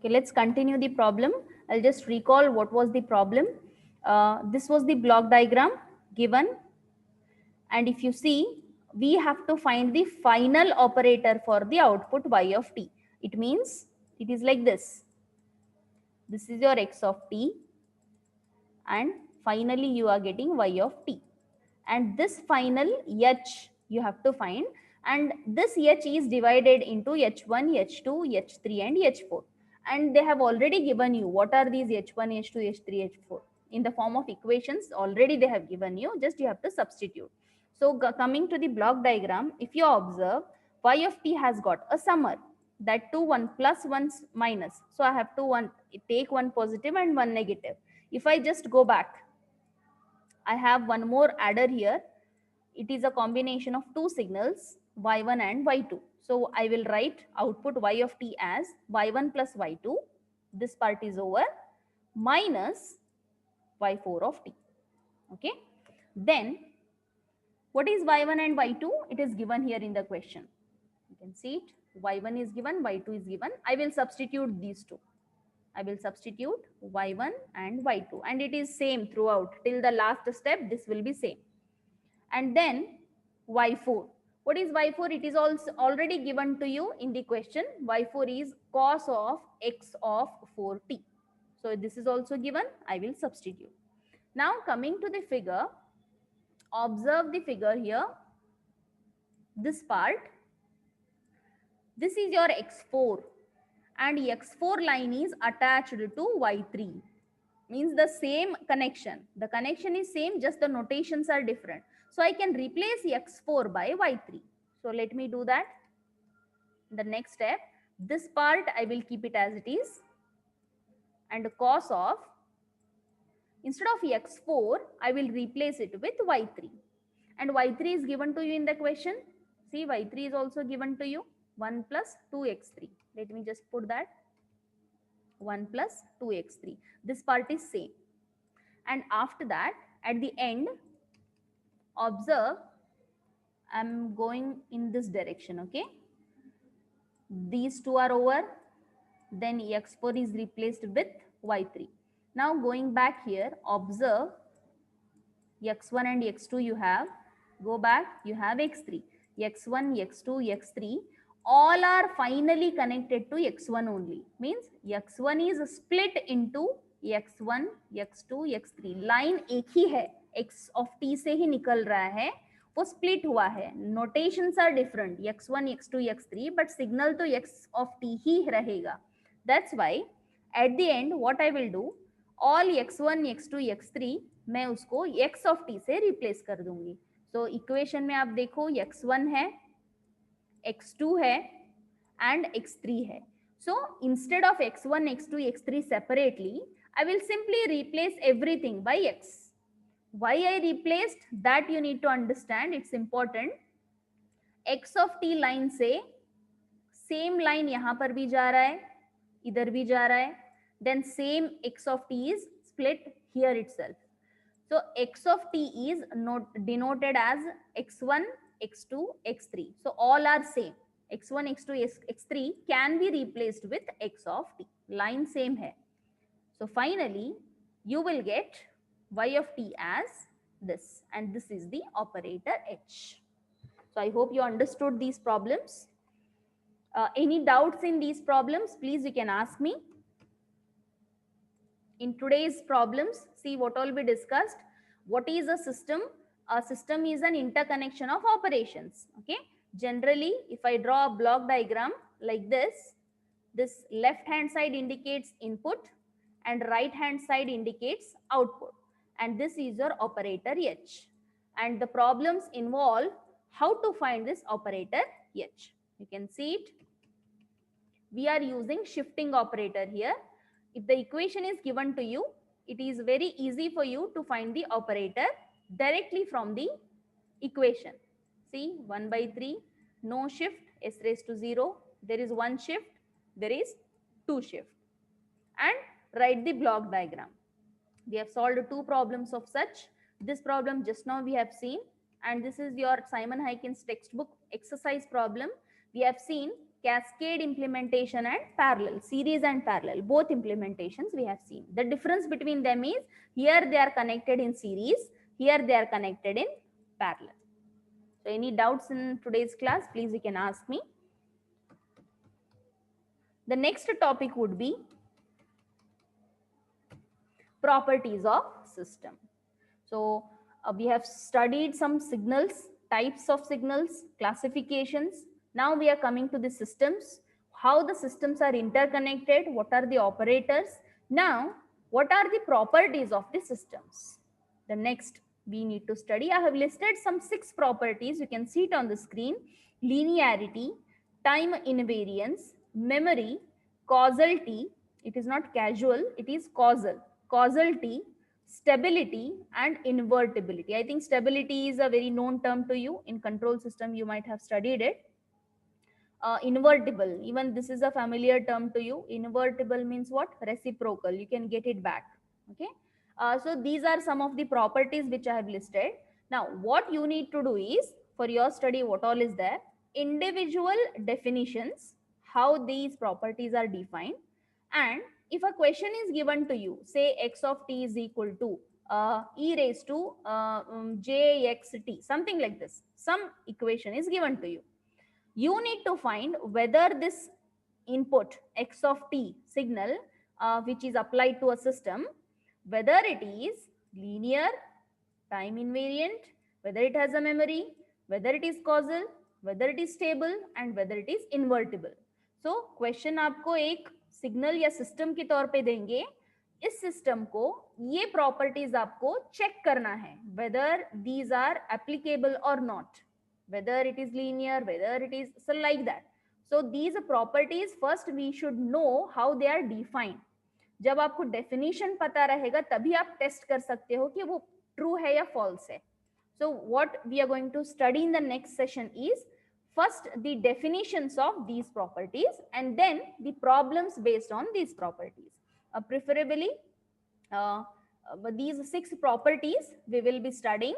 Okay, let's continue the problem. I'll just recall what was the problem. This was the block diagram given, and if you see, we have to find the final operator for the output y of t. It means it is like this. This is your x of t, and finally you are getting y of t. And this final h you have to find, and this h is divided into h1, h2, h3 and h4, and they have already given you what are these h1, h2, h3, h4 in the form of equations. Already they have given you, just you have to substitute. So coming to the block diagram, if you observe, y of t has got a summer, that 2 1 plus 1 minus, so I have to take one positive and one negative. If I just go back, I have one more adder here. It is a combination of two signals, y1 and y2. So I will write output y of t as y1 plus y2. This part is over, minus y4 of t. Okay. Then what is y1 and y2? It is given here in the question. You can see it. Y1 is given, y2 is given. I will substitute these two. I will substitute y1 and y2, and it is same throughout till the last step. This will be same. And then y4. What is y4? It is also already given to you in the question. Y4 is cos of x of 4t. So this is also given. I will substitute. Now coming to the figure, observe the figure here. This part, this is your x4, and x4 line is attached to y3. Means the same connection. The connection is same, just the notations are different. So I can replace x4 by y3. So let me do that. The next step, this part I will keep it as it is, and cos of, instead of x4 I will replace it with y3, and y3 is given to you in the question. See, y3 is also given to you, 1 plus 2x3. Let me just put that, 1 plus 2x3. This part is same. And after that, at the end, observe, I'm going in this direction. Okay, these two are over, then x4 is replaced with y3. Now going back here, observe, x1 and x2 you have, go back, you have x3, x1, x2, x3, all are finally connected to x1 only. Means x1 is split into x1, x2, x3. Line एक ही है, x of t से ही निकल रहा है, वो split हुआ है. Notations are different, x1, x2, x3, but signal तो x of t ही रहेगा. That's why at the end what I will do, all x1, x2, x3 मैं उसको x of t से replace कर दूंगी. So equation में आप देखो, x1 है, x2 है and x3 है. So instead of x1, x2, x3 separately, I will simply replace everything by x. Why I replaced that you need to understand, it's important. x of t line से same line यहाँ पर भी जा रहा है, इधर भी जा रहा है, then same x of t is split here itself. So x of t is denoted as x1, x2, x3. So all are same. x1, x2, x3 can be replaced with x of t. Line same hai. So finally, you will get y of t as this, and this is the operator h. So I hope you understood these problems. Any doubts in these problems, please you can ask me. In today's problems, see what all we discussed. What is a system? A system is an interconnection of operations. Okay. Generally, if I draw a block diagram like this left hand side indicates input and right hand side indicates output. And this is your operator H. And the problems involve how to find this operator H. You can see it. We are using shifting operator here. If the equation is given to you, it is very easy for you to find the operator directly from the equation. See, 1 by 3, no shift, s raised to 0. There is one shift, there is two shift. And write the block diagram. We have solved two problems of such. This problem just now we have seen, and this is your Simon Hyken's textbook exercise problem. We have seen cascade implementation and parallel, series and parallel, both implementations we have seen. The difference between them is here they are connected in series, here they are connected in parallel. So any doubts in today's class, please you can ask me. The next topic would be properties of system. So we have studied some signals, types of signals, classifications. Now we are coming to the systems, how the systems are interconnected, what are the operators. Now, what are the properties of the systems? The next we need to study. I have listed some 6 properties. You can see it on the screen. Linearity, time invariance, memory, causality. It is not casual, it is causal. Causality, stability and invertibility. I think stability is a very known term to you. In control system you might have studied it. Invertible, even this is a familiar term to you. Invertible means what? Reciprocal, you can get it back. Okay, so these are some of the properties which I have listed. Now what you need to do is, for your study, what all is there? Individual definitions, how these properties are defined. And if a question is given to you, say x of t is equal to e raised to jxt, something like this, some equation is given to you. You need to find whether this input x of t signal which is applied to a system, whether it is linear, time invariant, whether it has a memory, whether it is causal, whether it is stable and whether it is invertible. So question आपको एक signal या system के तौर पे देंगे, इस system को ये प्रॉपर्टीज आपको चेक करना है, whether these are applicable or not, whether it is linear, whether it is so like that. So these properties first we should know how they are defined. जब आपको डेफिनेशन पता रहेगा तभी आप टेस्ट कर सकते हो कि वो ट्रू है या फॉल्स है. So what we are going to study in the next session is first the definitions of these properties and then the problems based on these properties. Preferably these 6 properties we will be studying.